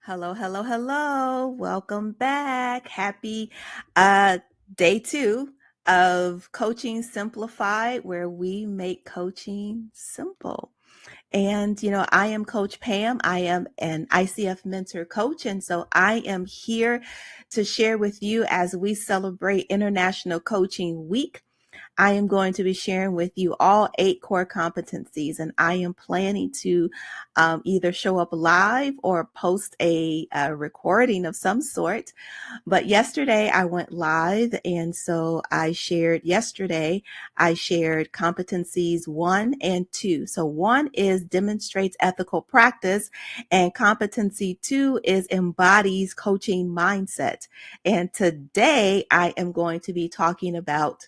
Hello, hello, hello. Welcome back. Happy uh, day 2 of Coaching Simplified, where we make coaching simple. And, I am Coach Pam. I am an ICF mentor coach. And so I am here to share with you as we celebrate International Coaching Week. I am going to be sharing with you all 8 core competencies, and I am planning to either show up live or post a recording of some sort. But yesterday I went live, and so I shared competencies 1 and 2. So 1 is demonstrates ethical practice, and competency 2 is embodies coaching mindset. And today I am going to be talking about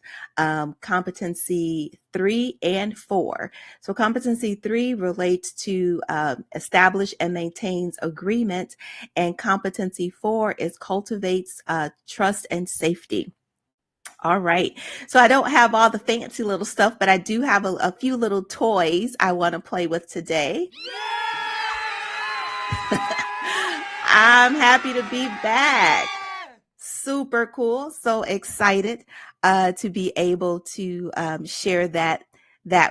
competency 3 and 4. So competency 3 relates to establish and maintains agreement, and competency 4 is cultivates trust and safety. All right. So I don't have all the fancy little stuff, but I do have a few little toys I want to play with today. I'm happy to be back. Super cool. So excited to be able to share that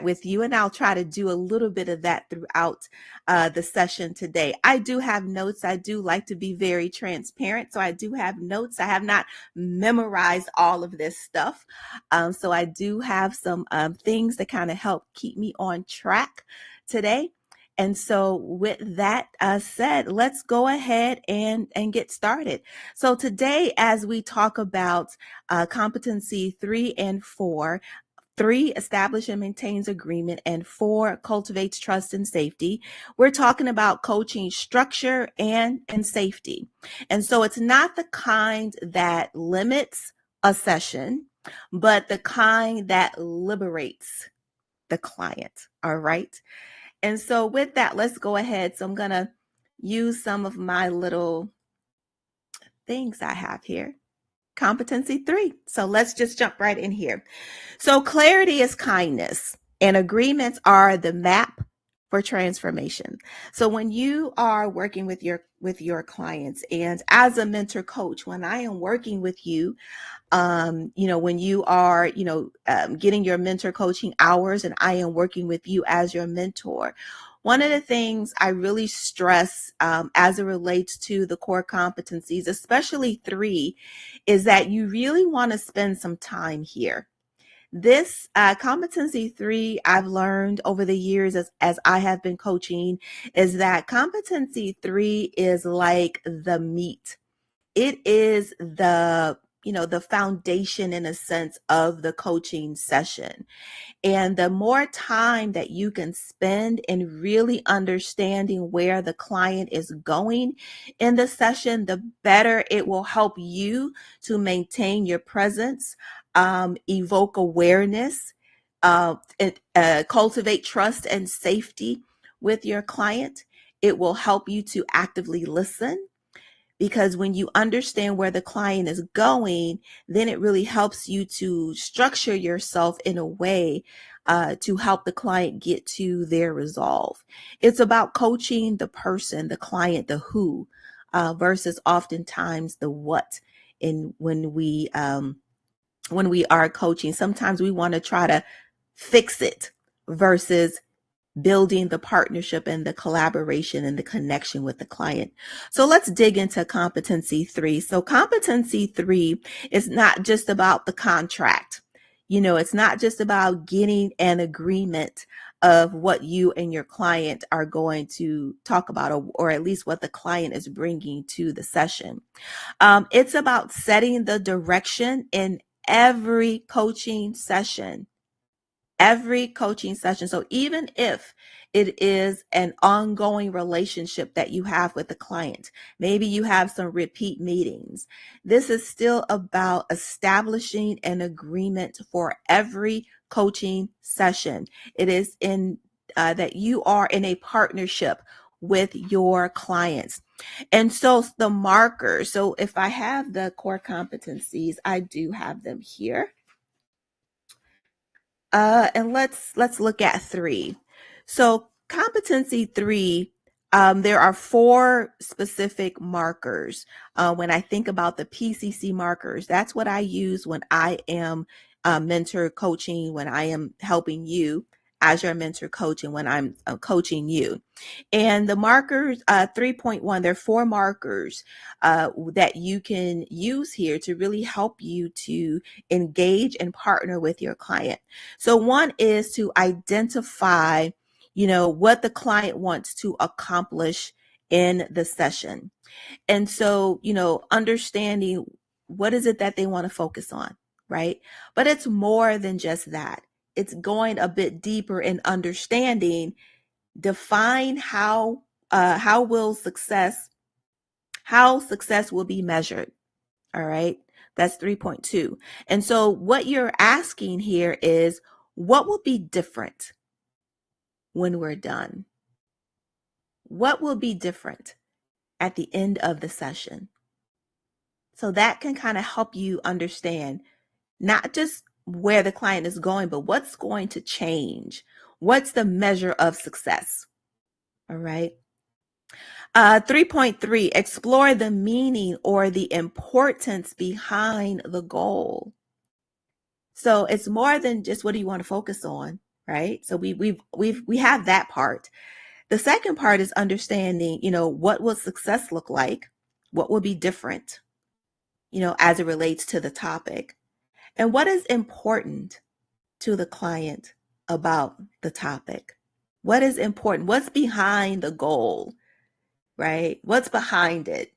with you. And I'll try to do a little bit of that throughout the session today. I do have notes. I do like to be very transparent. So I do have notes. I have not memorized all of this stuff. So I do have some things that kind of help keep me on track today. And so with that said, let's go ahead and get started. So today, as we talk about competency 3 and 4, 3 establish and maintains agreement, and 4 cultivates trust and safety. We're talking about coaching structure and safety. And so it's not the kind that limits a session, but the kind that liberates the client. All right. And so with that, let's go ahead. So I'm going to use some of my little things I have here. Competency 3. So let's just jump right in here. So clarity is kindness, and agreements are the map for transformation. So when you are working with your clients, and as a mentor coach, when I am working with you, when you are, getting your mentor coaching hours, and I am working with you as your mentor, one of the things I really stress as it relates to the core competencies, especially 3, is that you really want to spend some time here. This competency 3, I've learned over the years as I have been coaching, is that competency 3 is like the meat. It is the foundation, in a sense, of the coaching session. And the more time that you can spend in really understanding where the client is going in the session, the better it will help you to maintain your presence, evoke awareness, cultivate trust and safety with your client. It will help you to actively listen, because when you understand where the client is going, then it really helps you to structure yourself in a way to help the client get to their resolve. It's about coaching the person, the client, the who, versus oftentimes the what. And when we are coaching, sometimes we want to try to fix it versus building the partnership and the collaboration and the connection with the client. So let's dig into competency 3. So competency 3 is not just about the contract. It's not just about getting an agreement of what you and your client are going to talk about, or at least what the client is bringing to the session. It's about setting the direction in every coaching session. So even if it is an ongoing relationship that you have with the client, maybe you have some repeat meetings, this is still about establishing an agreement for every coaching session. It is in that you are in a partnership with your clients. And so the markers, so if I have the core competencies, I do have them here. And let's look at 3. So competency 3 There are 4 specific markers. When I think about the PCC markers, that's what I use when I am mentor coaching, when I am helping you as your mentor coach, and when I'm coaching you. And the markers, 3.1, there are 4 markers that you can use here to really help you to engage and partner with your client. So one is to identify what the client wants to accomplish in the session. And so, understanding what is it that they want to focus on, right? But it's more than just that. It's going a bit deeper in understanding, define how success will be measured. All right. That's 3.2. And so what you're asking here is, what will be different when we're done? What will be different at the end of the session? So that can kind of help you understand not just where the client is going, but what's going to change. What's the measure of success? All right. 3.3, explore the meaning or the importance behind the goal. So it's more than just what do you want to focus on, right? So we have that part. The second part is understanding, what will success look like? What will be different, as it relates to the topic? And what is important to the client about the topic? What is important? What's behind the goal, right? What's behind it,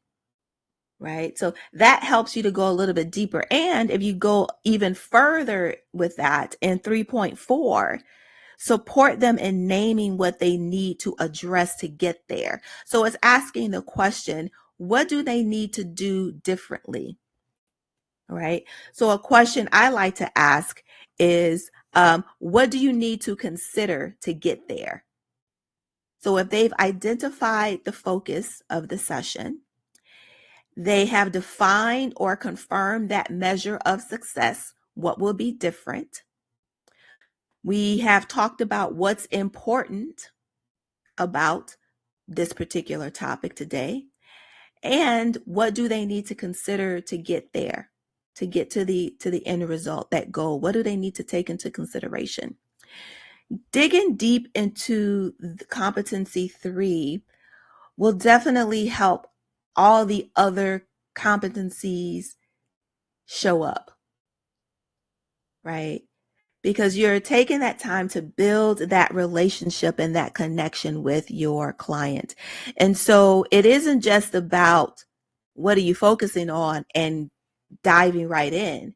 right? So that helps you to go a little bit deeper. And if you go even further with that in 3.4, support them in naming what they need to address to get there. So it's asking the question, what do they need to do differently? All right. So a question I like to ask is, what do you need to consider to get there? So if they've identified the focus of the session, they have defined or confirmed that measure of success, what will be different? We have talked about what's important about this particular topic today, and what do they need to consider to get there, to get to the end result, that goal. What do they need to take into consideration? Digging deep into the competency 3 will definitely help all the other competencies show up, right? Because you're taking that time to build that relationship and that connection with your client. And so it isn't just about what are you focusing on and diving right in.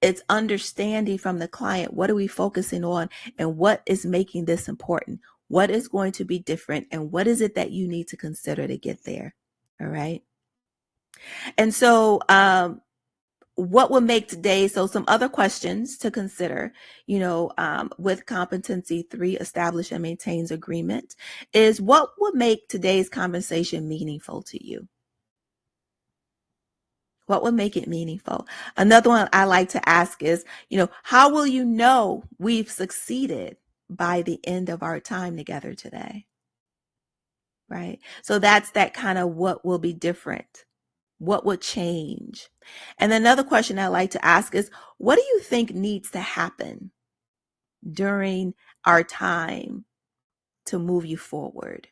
It's understanding from the client, what are we focusing on and what is making this important? What is going to be different and what is it that you need to consider to get there? All right. And so, what would make today, so some other questions to consider, with competency 3, establish and maintains agreement, is what would make today's conversation meaningful to you? What would make it meaningful? Another one I like to ask is, how will you know we've succeeded by the end of our time together today? Right? So that's that kind of what will be different. What would change? And another question I like to ask is, what do you think needs to happen during our time to move you forward?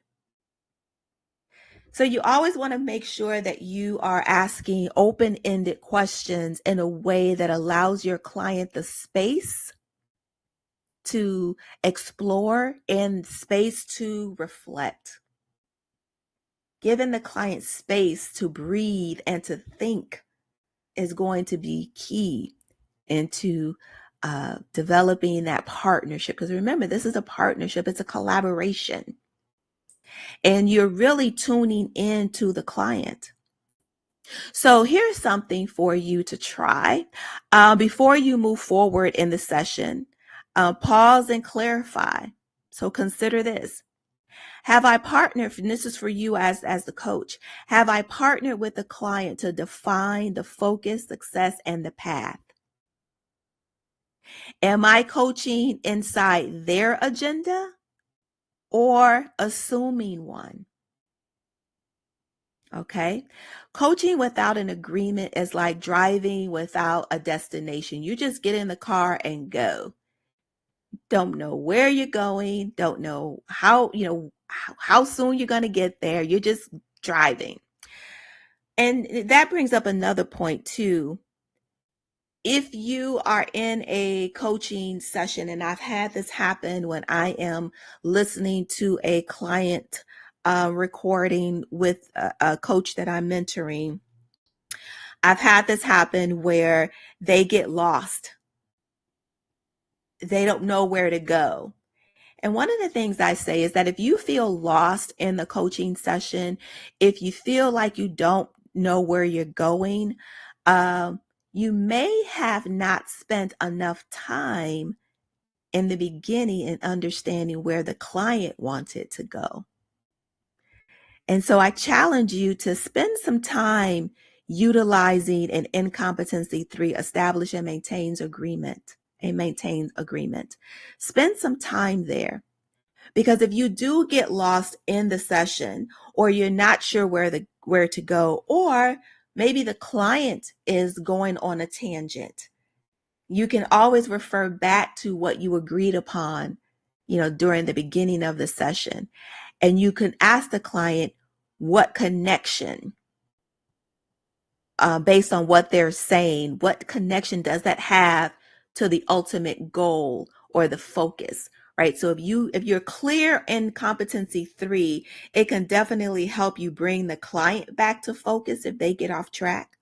So you always want to make sure that you are asking open-ended questions in a way that allows your client the space to explore and space to reflect. Giving the client space to breathe and to think is going to be key into developing that partnership. Because remember, this is a partnership, it's a collaboration. And you're really tuning in to the client. So here's something for you to try. Before you move forward in the session, pause and clarify. So consider this. Have I partnered, and this is for you as the coach, have I partnered with the client to define the focus, success, and the path? Am I coaching inside their agenda or assuming one? Okay. Coaching without an agreement is like driving without a destination. You just get in the car and go. Don't know where you're going, don't know how soon you're going to get there. You're just driving. And that brings up another point too. If you are in a coaching session, and I've had this happen when I am listening to a client recording with a coach that I'm mentoring, I've had this happen where they get lost. They don't know where to go. And one of the things I say is that if you feel lost in the coaching session, if you feel like you don't know where you're going, you may have not spent enough time in the beginning in understanding where the client wanted to go. And so I challenge you to spend some time utilizing an incompetency 3, establish and maintains agreement. Spend some time there. Because if you do get lost in the session, or you're not sure where to go, or maybe the client is going on a tangent, you can always refer back to what you agreed upon, during the beginning of the session. And you can ask the client what connection, based on what they're saying, what connection does that have to the ultimate goal or the focus, right? So if you're clear in competency 3, it can definitely help you bring the client back to focus if they get off track.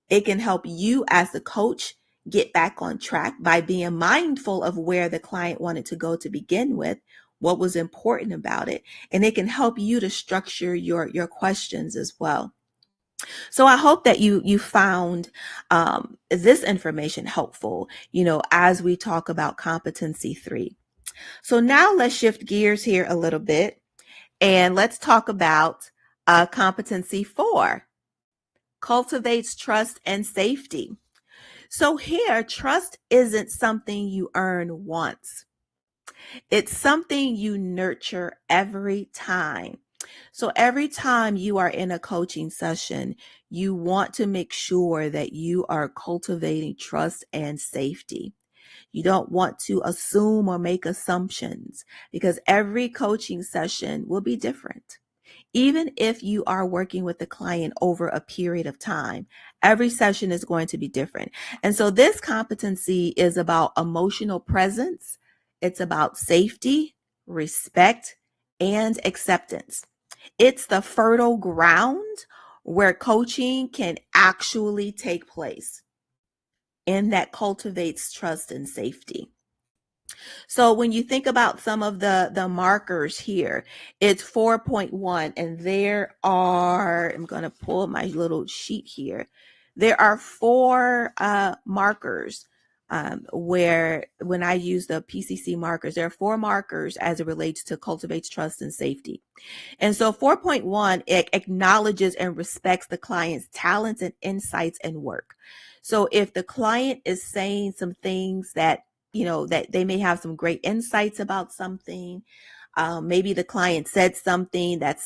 It can help you as the coach get back on track by being mindful of where the client wanted to go to begin with, what was important about it. And it can help you to structure your questions as well. So I hope that you found this information helpful, as we talk about competency 3. So now let's shift gears here a little bit, and let's talk about competency 4, cultivates trust and safety. So here, trust isn't something you earn once. It's something you nurture every time. So every time you are in a coaching session, you want to make sure that you are cultivating trust and safety. You don't want to assume or make assumptions, because every coaching session will be different. Even if you are working with the client over a period of time, every session is going to be different. And so this competency is about emotional presence. It's about safety, respect, and acceptance. It's the fertile ground where coaching can actually take place, and that cultivates trust and safety. So when you think about some of the markers here, it's 4.1, and there are, I'm going to pull my little sheet here. There are 4 markers, where when I use the PCC markers, there are 4 markers as it relates to cultivates trust and safety. And so 4.1, it acknowledges and respects the client's talents and insights and work. So if the client is saying some things that, that they may have some great insights about something, maybe the client said something that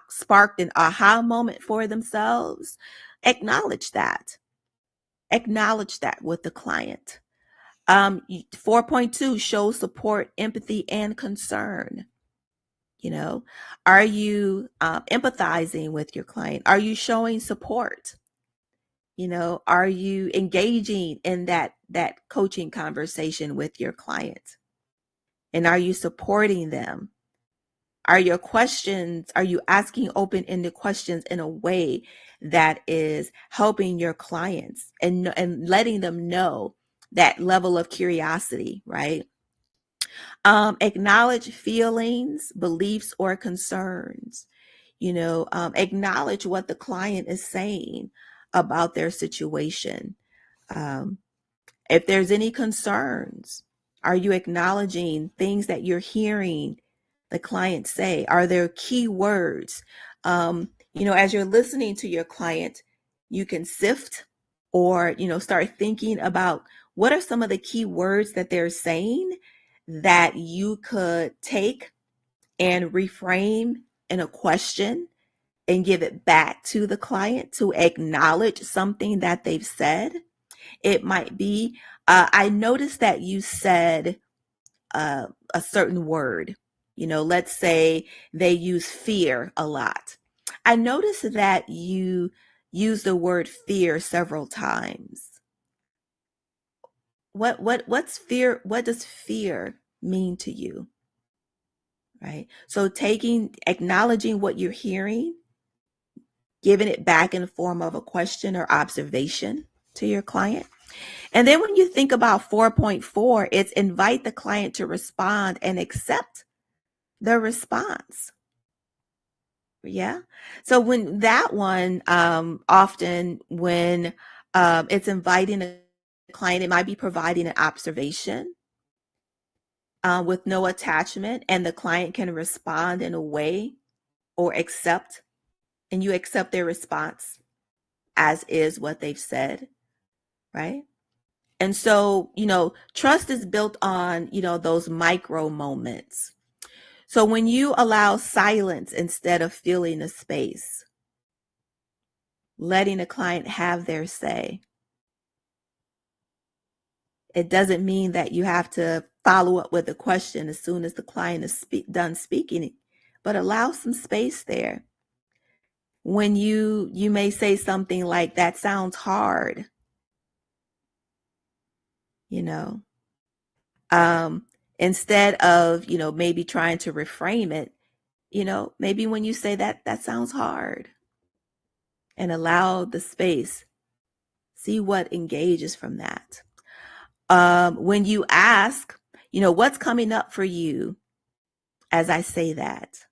sparked an aha moment for themselves, acknowledge that. Acknowledge that with the client. 4.2 shows support, empathy, and concern. Are you empathizing with your client? Are you showing support? Are you engaging in that coaching conversation with your client? And are you supporting them? Are you asking open-ended questions in a way that is helping your clients and letting them know that level of curiosity, right? Acknowledge feelings, beliefs, or concerns. Acknowledge what the client is saying about their situation. Um, if there's any concerns, are you acknowledging things that you're hearing the client say? Are there key words? As you're listening to your client, you can sift or, start thinking about what are some of the key words that they're saying that you could take and reframe in a question and give it back to the client to acknowledge something that they've said. It might be, I noticed that you said a certain word. Let's say they use fear a lot. I noticed that you use the word fear several times. What's fear? What does fear mean to you? Right? So acknowledging what you're hearing, giving it back in the form of a question or observation to your client. And then when you think about 4.4, it's invite the client to respond and accept the response. Yeah. So when that one, often when it's inviting a client, it might be providing an observation with no attachment, and the client can respond in a way or accept, and you accept their response as is what they've said, right? And so, trust is built on, those micro moments. So when you allow silence instead of filling a space, letting a client have their say, it doesn't mean that you have to follow up with a question as soon as the client is done speaking, but allow some space there. When you may say something like, that sounds hard, instead of, maybe trying to reframe it, maybe when you say that sounds hard, and allow the space, see what engages from that. When you ask, what's coming up for you as I say that.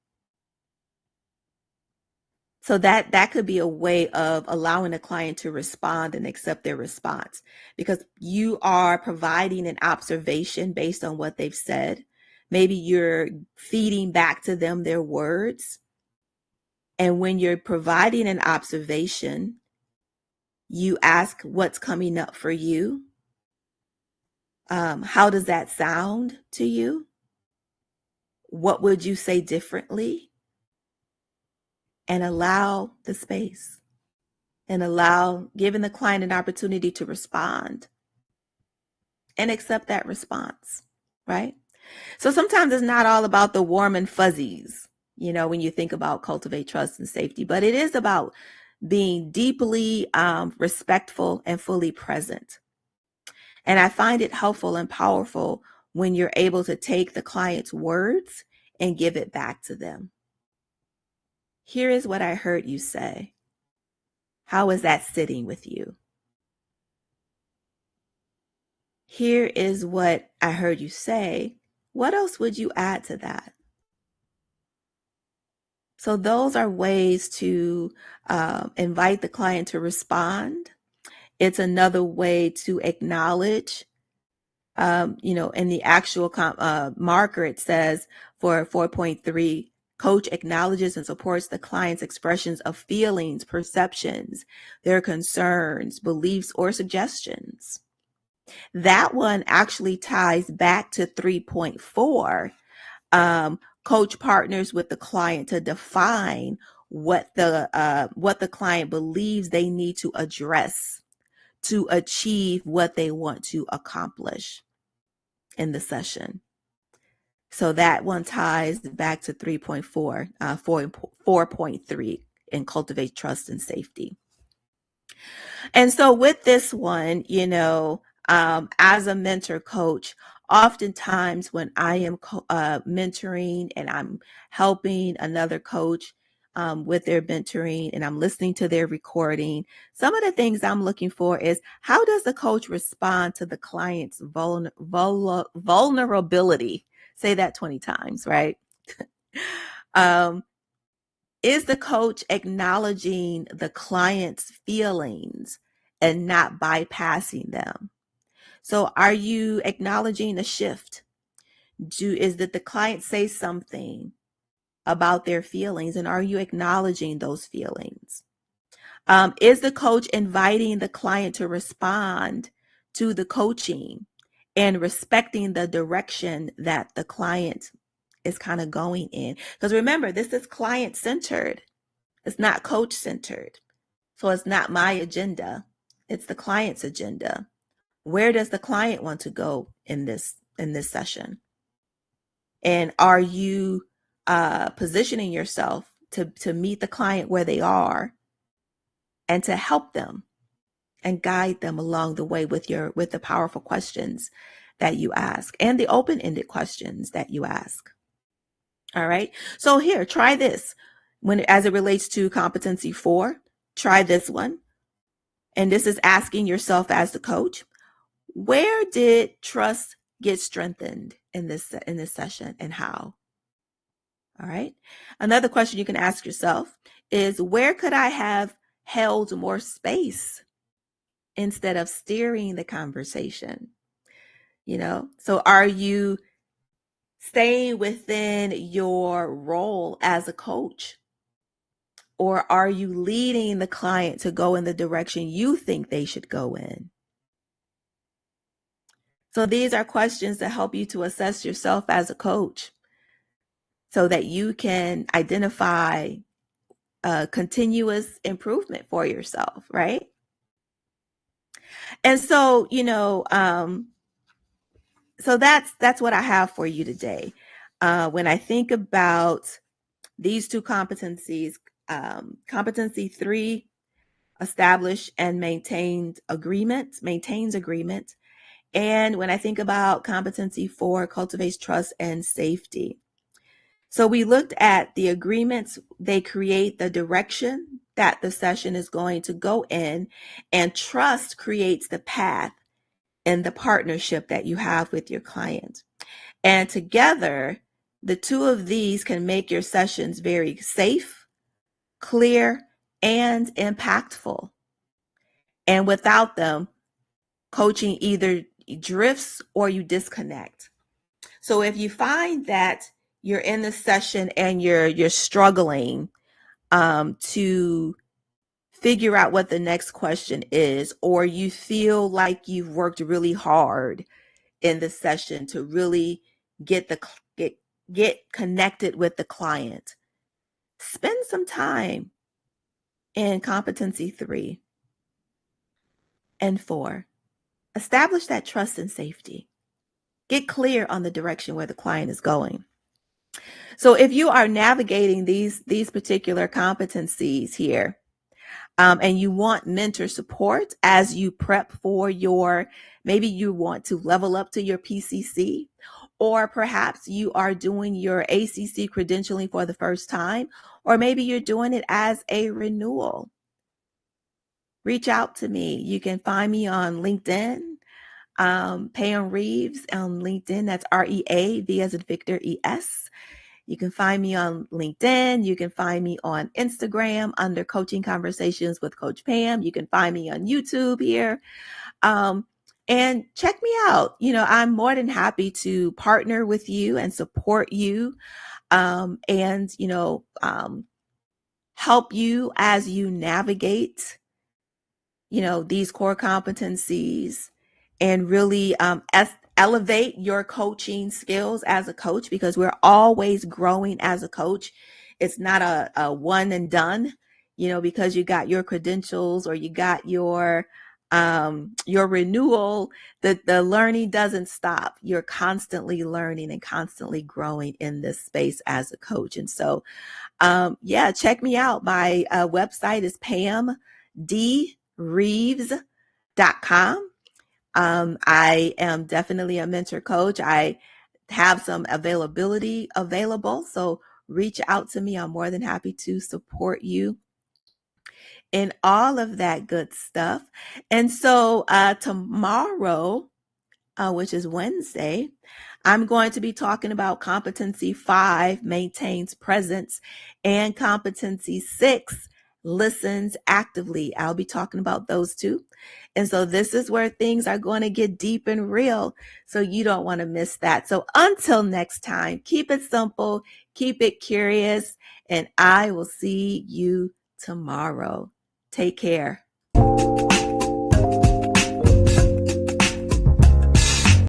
So that could be a way of allowing a client to respond and accept their response, because you are providing an observation based on what they've said. Maybe you're feeding back to them their words. And when you're providing an observation, you ask what's coming up for you. How does that sound to you? What would you say differently? And allow the space, and giving the client an opportunity to respond and accept that response, right? So sometimes it's not all about the warm and fuzzies, when you think about cultivate trust and safety, but it is about being deeply respectful and fully present. And I find it helpful and powerful when you're able to take the client's words and give it back to them. Here is what I heard you say. How is that sitting with you? Here is what I heard you say. What else would you add to that? So those are ways to invite the client to respond. It's another way to acknowledge. In the actual marker, it says for 4.3, coach acknowledges and supports the client's expressions of feelings, perceptions, their concerns, beliefs, or suggestions. That one actually ties back to 3.4. Coach partners with the client to define what the client believes they need to address to achieve what they want to accomplish in the session. So that one ties back to 3.4, 4.3 in cultivate trust and safety. And so with this one, as a mentor coach, oftentimes when I am mentoring and I'm helping another coach with their mentoring and I'm listening to their recording, some of the things I'm looking for is, how does the coach respond to the client's vulnerability? Say that 20 times, right? Is the coach acknowledging the client's feelings and not bypassing them? So are you acknowledging a shift? Is that the client say something about their feelings, and are you acknowledging those feelings? Is the coach inviting the client to respond to the coaching and respecting the direction that the client is kind of going in? Because remember, this is client-centered. It's not coach centered. So it's not my agenda. It's the client's agenda. Where does the client want to go in this session? And are you positioning yourself to meet the client where they are and to help them and guide them along the way with the powerful questions that you ask and the open-ended questions that you ask? All right. So here, try this. As it relates to competency 4, try this one. And this is asking yourself as the coach, where did trust get strengthened in this session and how? All right. Another question you can ask yourself is, where could I have held more space instead of steering the conversation? So are you staying within your role as a coach? Or are you leading the client to go in the direction you think they should go in? So these are questions that help you to assess yourself as a coach so that you can identify continuous improvement for yourself, right? And so, so that's what I have for you today. When I think about these 2 competencies, competency 3, establish and maintains agreement. And when I think about competency 4, cultivates trust and safety. So we looked at the agreements. They create the direction that the session is going to go in, and trust creates the path and the partnership that you have with your client. And together, the 2 of these can make your sessions very safe, clear, and impactful. And without them, coaching either drifts or you disconnect. So if you find that you're in the session and you're struggling to figure out what the next question is, or you feel like you've worked really hard in the session to really get connected with the client, spend some time in competency 3 and 4. Establish that trust and safety. Get clear on the direction where the client is going. So if you are navigating these particular competencies here, and you want mentor support as you prep for maybe you want to level up to your PCC, or perhaps you are doing your ACC credentialing for the first time, or maybe you're doing it as a renewal, reach out to me. You can find me on LinkedIn, Pam Reaves on LinkedIn. That's REAV as in Victor, ES. You can find me on LinkedIn. You can find me on Instagram under Coaching Conversations with Coach Pam. You can find me on YouTube here. And check me out. I'm more than happy to partner with you and support you, and help you as you navigate these core competencies and really elevate your coaching skills as a coach, because we're always growing as a coach. It's not a one and done, because you got your credentials or you got your renewal, the learning doesn't stop. You're constantly learning and constantly growing in this space as a coach. And so, check me out. My website is pamdreaves.com. I am definitely a mentor coach. I have some availability available, so reach out to me. I'm more than happy to support you in all of that good stuff. And so tomorrow, which is Wednesday, I'm going to be talking about competency 5, maintains presence, and competency 6, listens actively. I'll be talking about those 2. And so this is where things are going to get deep and real. So you don't want to miss that. So until next time, keep it simple, keep it curious, and I will see you tomorrow. Take care.